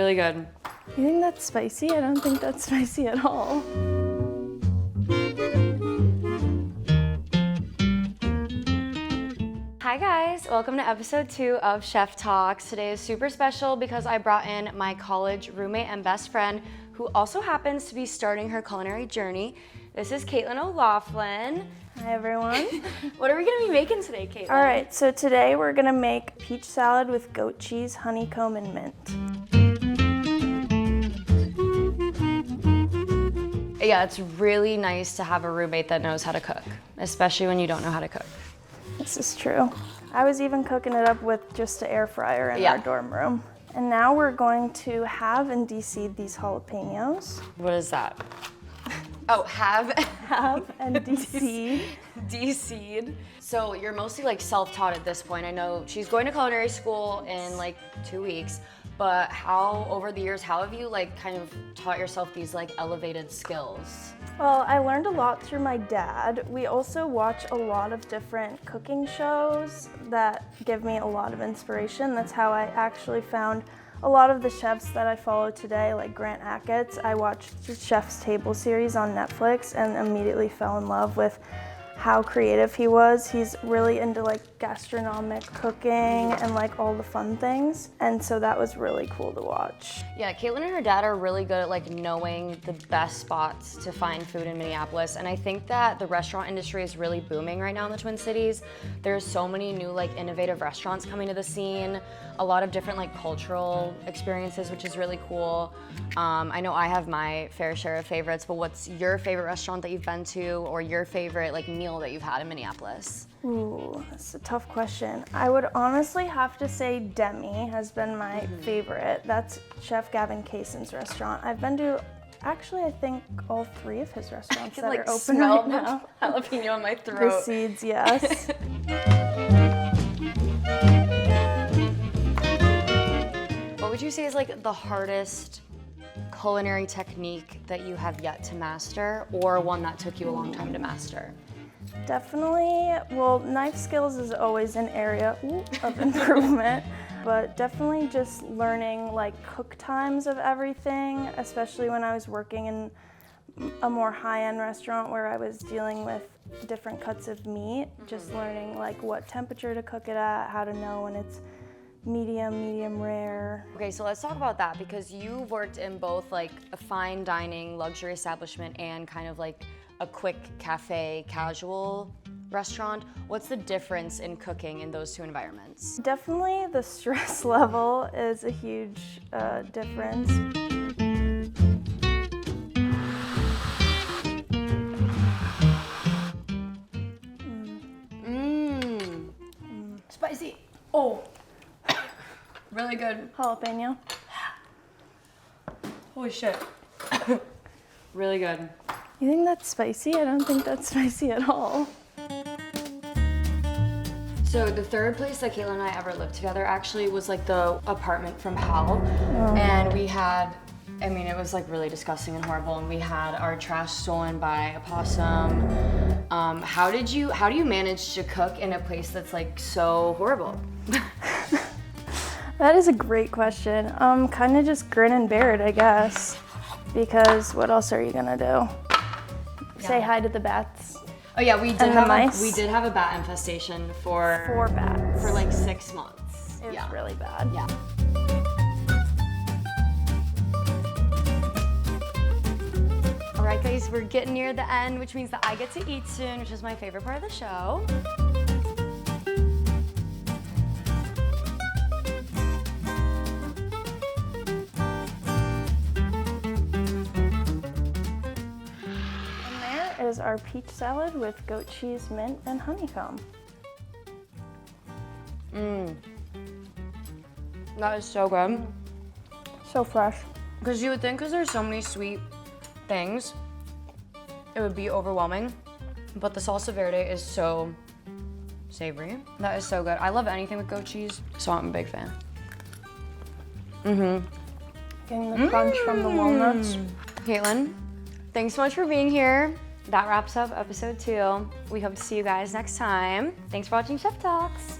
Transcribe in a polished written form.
Really good. You think that's spicy? I don't think that's spicy at all. Hi guys, welcome to episode 2 of Chef Talks. Today is super special because I brought in my college roommate and best friend who also happens to be starting her culinary journey. This is Caitlin O'Laughlin. Hi everyone. What are we gonna be making today, Caitlin? All right, so today we're gonna make peach salad with goat cheese, honeycomb, and mint. Yeah, it's really nice to have a roommate that knows how to cook, especially when you don't know how to cook. This is true. I was even cooking it up with just an air fryer in our dorm room. And now we're going to halve and de-seed these jalapenos. What is that? Oh, halve and de-seed. De-seed. So you're mostly like self-taught at this point. I know she's going to culinary school in like 2 weeks, but over the years, how have you like kind of taught yourself these like elevated skills? Well, I learned a lot through my dad. We also watch a lot of different cooking shows that give me a lot of inspiration. That's how I actually found a lot of the chefs that I follow today, like Grant Achatz. I watched the Chef's Table series on Netflix and immediately fell in love with how creative he was. He's really into like gastronomic cooking and like all the fun things. And so that was really cool to watch. Yeah, Caitlin and her dad are really good at like knowing the best spots to find food in Minneapolis. And I think that the restaurant industry is really booming right now in the Twin Cities. There's so many new like innovative restaurants coming to the scene, a lot of different like cultural experiences, which is really cool. I know I have my fair share of favorites, but what's your favorite restaurant that you've been to or your favorite like meal that you've had in Minneapolis? Ooh, that's a tough question. I would honestly have to say Demi has been my favorite. That's Chef Gavin Kaysen's restaurant. I've been to, actually, I think all 3 of his restaurants that are open right now. Jalapeno in my throat. The seeds, yes. What would you say is like the hardest culinary technique that you have yet to master, or one that took you a long time to master? Definitely, well, knife skills is always an area of improvement, but definitely just learning like cook times of everything, especially when I was working in a more high-end restaurant where I was dealing with different cuts of meat, just learning like what temperature to cook it at, how to know when it's medium rare. Okay, so let's talk about that because you've worked in both like a fine dining luxury establishment and kind of like a quick cafe casual restaurant. What's the difference in cooking in those 2 environments? Definitely the stress level is a huge difference. Spicy. Oh. Really good. Jalapeno. Holy shit. Really good. You think that's spicy? I don't think that's spicy at all. So the third place that Caitlin and I ever lived together actually was like the apartment from hell. And we had, I mean, it was like really disgusting and horrible, and we had our trash stolen by a possum. How do you manage to cook in a place that's like so horrible? That is a great question. Kind of just grin and bear it, I guess. Because what else are you gonna do? Yeah. Say hi to the bats. Oh yeah, we did have a bat infestation for 4 bats for like 6 months. It was really bad. Yeah. All right, guys, we're getting near the end, which means that I get to eat soon, which is my favorite part of the show. Is our peach salad with goat cheese, mint, and honeycomb. That is so good. So fresh. Because you would think because there's so many sweet things, it would be overwhelming, but the salsa verde is so savory. That is so good. I love anything with goat cheese, so I'm a big fan. Getting the crunch from the walnuts. Caitlin, thanks so much for being here. That wraps up episode 2. We hope to see you guys next time. Thanks for watching Chef Talks.